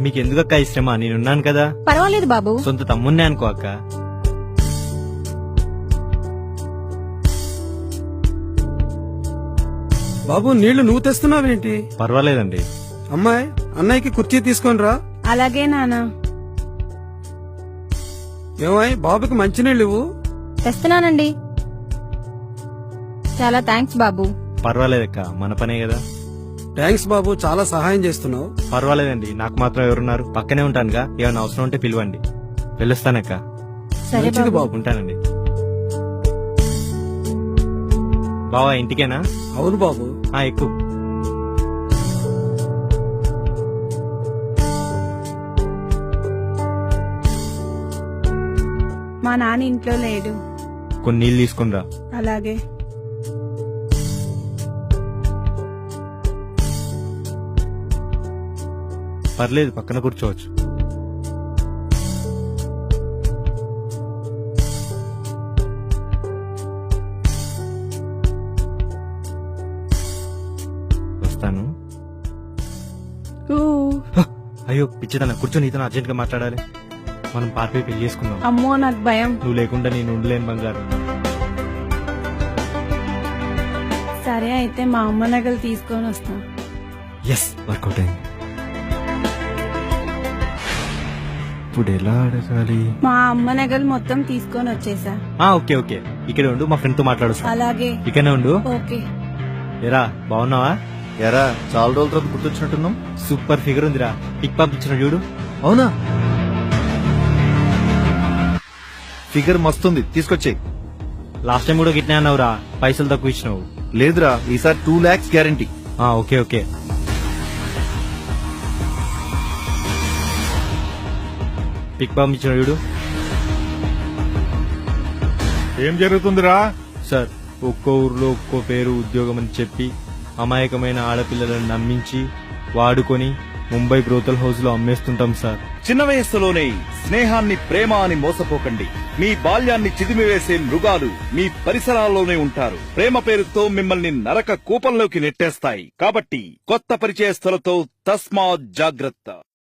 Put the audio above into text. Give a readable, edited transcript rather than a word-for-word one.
మీకు ఎందుకక్క ఈ శ్రమ, నేనున్నాను కదా. పర్వాలేదు బాబు. సొంత తమ్మున్నే అనుకో అక్క. బాబు నీళ్లు నువ్వు తెస్తున్నావేంటి? పర్వాలేదండి. అమ్మాయి అన్నయ్యకి కుర్చీ తీసుకొని రా. అలాగే నానా. ఏమాయ్ బాబుకి మంచినీళ్ళు ఇవ్వు. తెస్తున్నానండి. చాలా థ్యాంక్స్ బాబు. పర్వాలేదక్క, మన పనే కదా. థ్యాంక్స్ బాబు, చాలా సహాయం చేస్తున్నావు. పర్వాలేదండి, నాకు మాత్రం ఎవరున్నారు, పక్కనే ఉంటానుగా. ఏమైనా అవసరం ఉంటే పిలవండి. వెళ్ళొస్తానక్క. సరే మంచిది బాబు. బాబు. ఉంటానండి. బావా ఇంటికేనా? అవును బాబు. ఎక్కువ. మా నాన్న ఇంట్లో లేడు. కొన్ని నీళ్ళు తీసుకునిరా. అలాగే. పర్లేదు, పక్కన కూర్చోవచ్చు. వస్తాను. అయ్యో పిచ్చిదన్న, కూర్చొని నీతో అర్జెంట్ గా మాట్లాడాలి. మనం పార్టీ పెళ్లి చేసుకుందాం. అమ్మో నాకు భయం. నువ్వు లేకుండా నేను ఉండలేను బంగారు. సరే అయితే మా అమ్మ నగలు తీసుకొని వస్తా. ఎస్, వర్కౌట్ అయింది. ఇప్పుడు ఎలా అడగాలి? మా అమ్మ నగలు మొత్తం తీసుకొని వచ్చేసా. ఓకే ఓకే, ఇక్కడ ఉండు, మా ఫ్రెండ్ తో మాట్లాడుస్తా. అలాగే. ఇక్కడనే ఉండు. ఓకే. ఎరా బాగున్నావా? ఎరా చాలా రోజుల తర్వాత గుర్తొచ్చినట్టున్నాం. సూపర్ ఫిగర్ ఉందిరా. పిక్ పంపించిన చూడు. అవునా? ఫిగర్ మస్తుంది, తీసుకొచ్చేయి. లాస్ట్ టైం కూడా గిట్నే అన్నావురా, పైసలు తక్కువ ఇచ్చినావు. లేదురా, ఈసారి 2 lakhs guarantee. Okay okay. Pic పంపించిన చూడు. ఏం జరుగుతుందిరా? సార్, ఒక్కో ఊర్లో ఒక్కో పేరు ఉద్యోగం అని చెప్పి అమాయకమైన ఆడపిల్లలను నమ్మించి వాడుకొని ముంబై బ్రోతల్ హౌస్ లో అమ్మేస్తుంటాం సార్. చిన్న వయస్సులోనే స్నేహాన్ని ప్రేమ అని మోసపోకండి. మీ బాల్యాన్ని చిదిమివేసే మృగాలు మీ పరిసరాల్లోనే ఉంటారు. ప్రేమ పేరుతో మిమ్మల్ని నరక కూపంలోకి నెట్టేస్తాయి. కాబట్టి కొత్త పరిచయస్తులతో తస్మాత్ జాగ్రత్త.